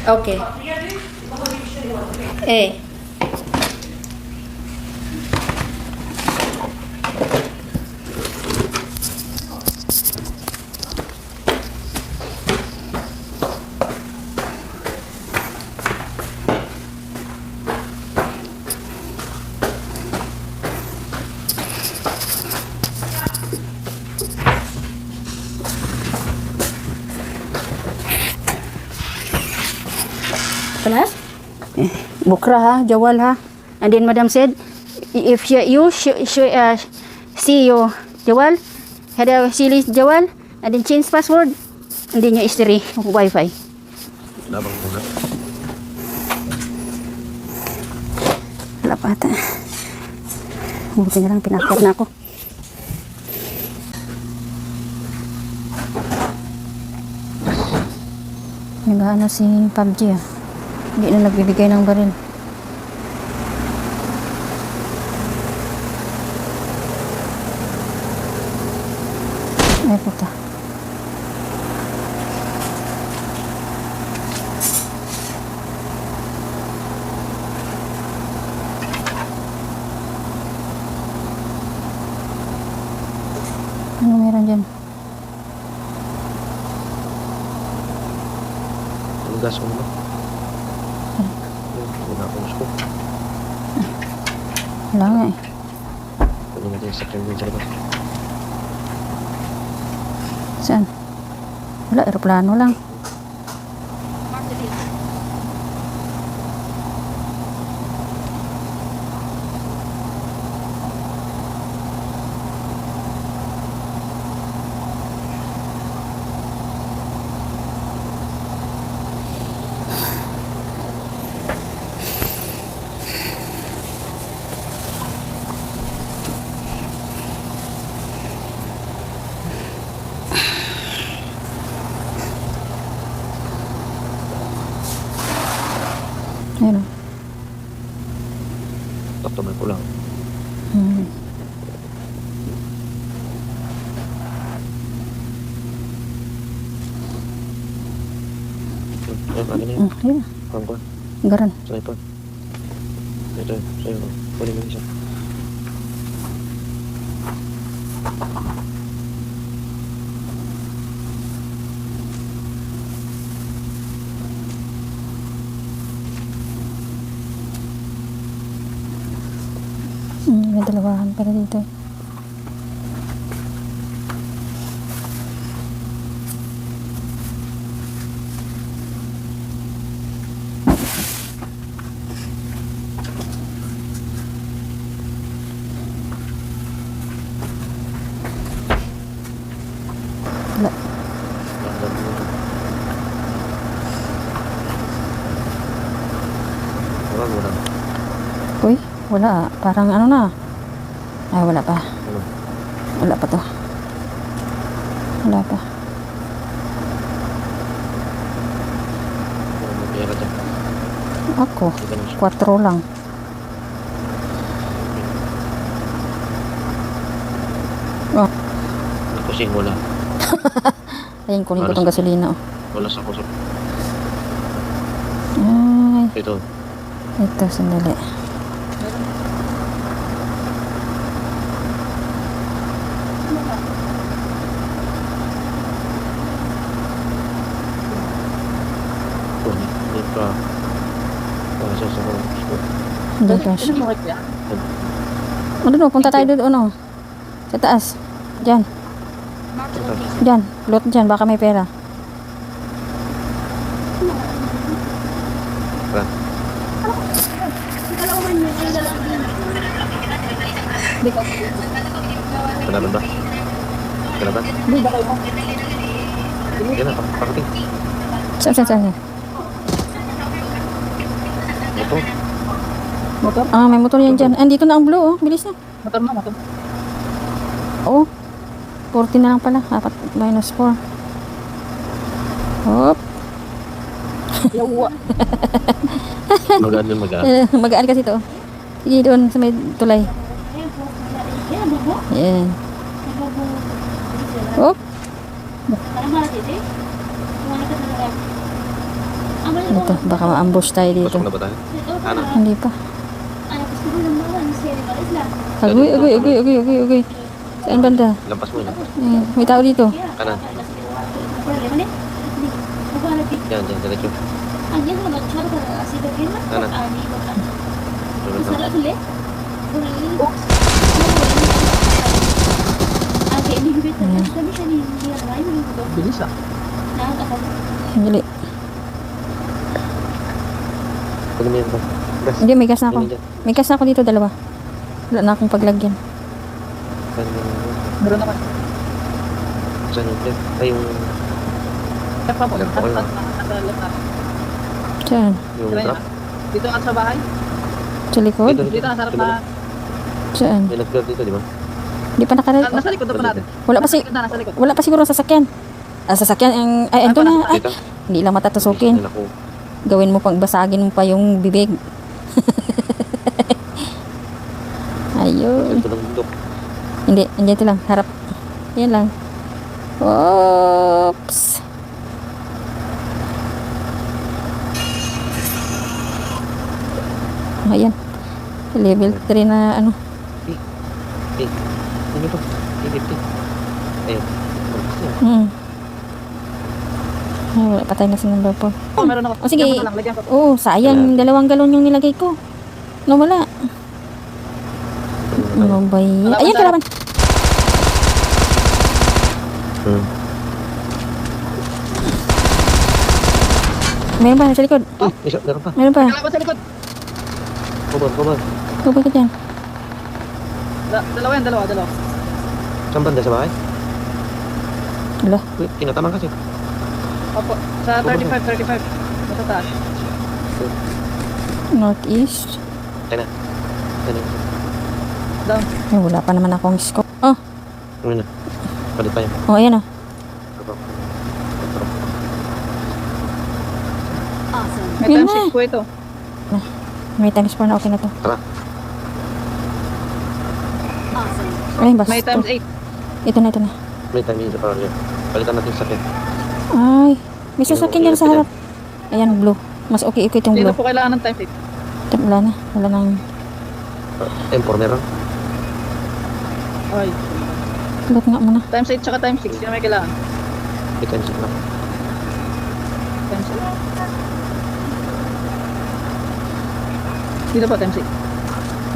Okay. Eh. Panas? Bukra ha, jawal ha. And then Madam said, if you see your jawal, had a silly jawal, and then change password, and then your history of Wi-Fi. Labang muna. Wala pa ata. Buti na lang, pinakot na ako. Nag-ano si PUBG ah. Hindi na nagbibigay ng baril. Ay puta. Ano meron dyan? Ang gas mo na. Wala akong gusto. Wala nga eh. Pwede natin sa kanya sa labas. Saan? Wala, aeroplano lang. Ayun. Taktaman ko lang. Ayun, ano na yun? Ayun. Pangkuhan. Garan. Sniper. Ito, sa'yo. Kunin mo isa. May dalawahan pala dito eh. Wala. Wala mo lang. Uy, wala. Parang ano na. Ay, wala pa. Ano? Wala pa to. Wala pa. Wala mo pera dyan. Ako, Ito lang siya. 4 lang. Oh, Nakusing wala. ayun, kunin ko tong gasolina. Oh. Wala sa kusok. Ay, Ito. ito, sandali. Kunin. Hindi pa. Wala sa kusok. Hindi cash. Ano, punta tayo doon, ano? Sa taas. Diyan. Diyan. Lot diyan. Baka may pera. Tara. Kalaban ba? Kalaban? Yan na, pakating. Saan? Ito. Motor? Ah, may motor yan dyan. Andito na ang blue, oh. Bilis na. Motor mo, motor. Oo. 40 na lang pala. 4 minus 4. Hop. Yawa. Magaan din magaan. Magaan kasi to. Sige doon sa may tulay. Yan. Hop. Dito, baka ma-ambush tayo dito. Pasok na ba tayo? Ano? Hindi pa. Agoy. Saan banda? Lampas mo, lampas. May tao dito. Kanan. Yan, diretso. Kanan. Tulad lang. Bilis ah. Dali. Kunin mo yan ba? Gas. Hindi, may gas na ako. Kunin dyan. May gas na ako dito, dalawa. Wala na akong paglagyan. Saan yung... Meron naman. Saan yung plate? Ay, yung... Left pa po. Left ako lang. Left na. Saan? Yung Try trap? na. Dito nga sa bahay. Sa likod? Dito na, sarap na. Saan? May nag-grab dito, di ba? Hindi pa nakaral. Nasa likod na pa natin. Wala pa si... Nasa likod na, nasa likod. Wala pa siguro ang sasakyan. Sasakyan ang... Ay, ito na. Ay, Dito. hindi lang matatusukin. Yan ako. Gawin mo pang basagin mo pa yung bibig. Ayun. Ito ng bundok. Hindi, ito lang. Harap. Yan lang. Oops. Ayan. Level 3 na ano. Eh, ano to? E50. Ayun. Ay, wala pa tayo na sinumber po. Oh, meron ako. Oh, sige. Lagyan ko lang, lagyan ko. Oo, sayang. 2 galon yung nilagay ko. Nawala. Ano ba yan? Ayan, kalaban. Meron pa, sa likod. Isa, meron pa. Meron pa. Kalaban sa likod. Kubar. Kubay ka dyan. Dalawa yan, dalawa. Saan banda sa bahay? Wala. Uy, tinataman kasi. Opo. Sa 35. Nasa taas. Northeast. Ayun na. Ayun na. Down. Ay, wala pa naman akong scope. Oh, Ayun na. Palit tayo. oh, ayan oh. May Ayun time na. 6 po ito. May times 4 na okay na to. Tara. Ay, basta. May times 8. Ito na. May time dito para dyan. Palitan natin sa sakit. Ay, may sasakyan dyan sa harap. Ayan, blue. Mas okay itong Hindi blue. na po kailangan ng times 8. Wala na. Wala nang... M4 meron? Okay. Loot nga muna. Times 8 tsaka times 6. Yun ang may kailangan. May time check na. Times 8. Dito po, times 8.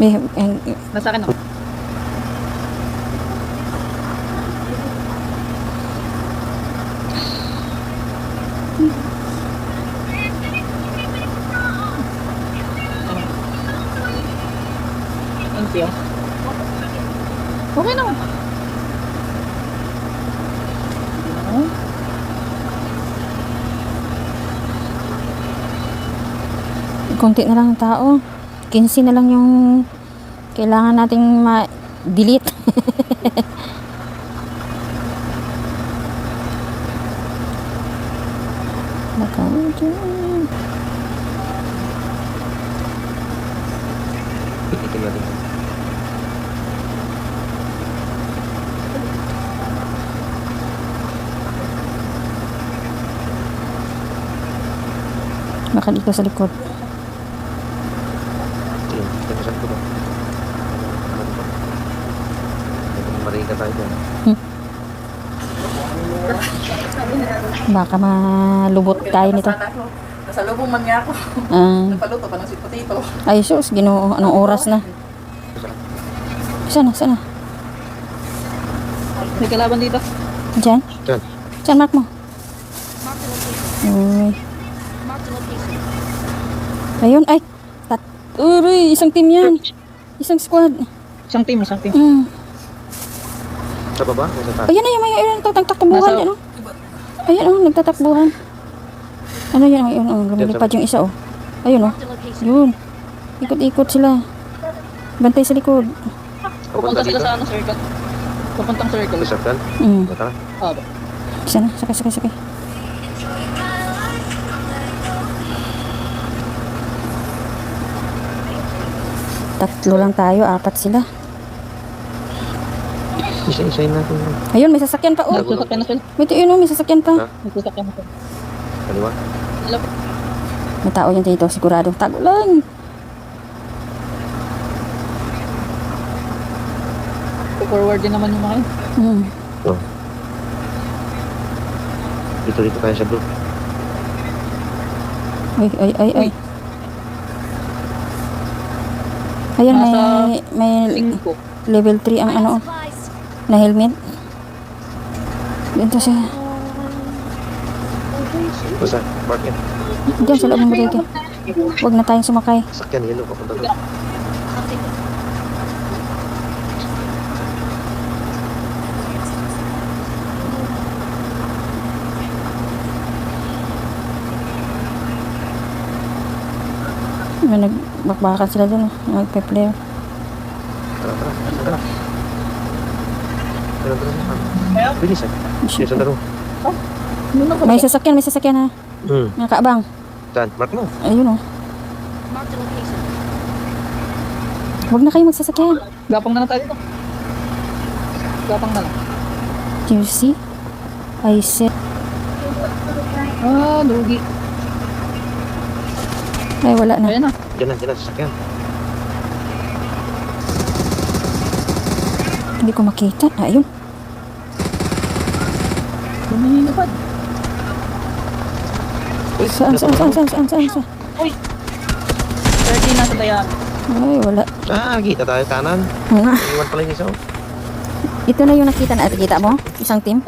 May... Nasa akin ako. Thank you. Okay naman. konti na lang ang tao. 15 na lang yung kailangan nating ma-delete. Baka dyan. Itin natin. Baka dito sa likod. Ayun, tinasan ko ba? Ano ba? Mariga tayo dyan. Baka malubot tayo nito. Nasa lubong man nga ako. Napaluto pa ng sweet potato. Ay sus, Ginoo, anong oras na? Sana. May kalaban dito. Diyan? Dyan. Diyan, mark mo. Uy. Ayun, ay. Uy, isang team yan. Isang squad. Isang team. Sa baba? O sa taas? Ayan na yung may nagtatakbuhan. Nasa- Yan, oh. Ayan, oh, nagtatakbuhan. Ano yan? Ayun, oh, lumilipad yung isa, oh. Ayun, oh. Yun. Ikot-ikot sila. Bantay sa likod. Pupunta sila sa circle. Pupuntang circle. Sa circle? Tara. Opo. Isa na, sakay. Tatlo lang tayo, 4 sila. Isa-isayin natin. Ayun, may sasakyan pa, oh. May sasakyan na sila. May yun, oh, may sasakyan pa. Ha? May sasakyan na sila. Kaliwa. Alam po. May tao yan dito, sigurado. Tago lang. Forward din naman yung mga yun. Hmm. Ito. Dito tayo sa bro. Ay. Ayan, may 5. level 3 ang ano, na helmet. Dito siya. Basta, park yan. Diyan sa loob ng bodega. Huwag na tayong sumakay. Sakyan, yellow, papunta doon. May nagbakbakan sila dun. Nagpe-player. Tara. Tara. Bilisan. Bilisan taro. May sasakyan ha. Mga kaabang. Saan? Mark mo. Ayun oh. Huwag na kayo magsasakyan. Gapang na lang tayo dito. Gapang na lang. Do you see? I said. Lugi. Ay, wala na. Ayan na. Diyan na, sasakyan. Hindi ko makita. Ayun. Luminipad. Uy, Saan? Uy! 30 na sa dayan. Ay, wala. kita tayo kanan. Nga. Iwan pala yung isa. Ito na yung nakita na. Kita mo? Isang team?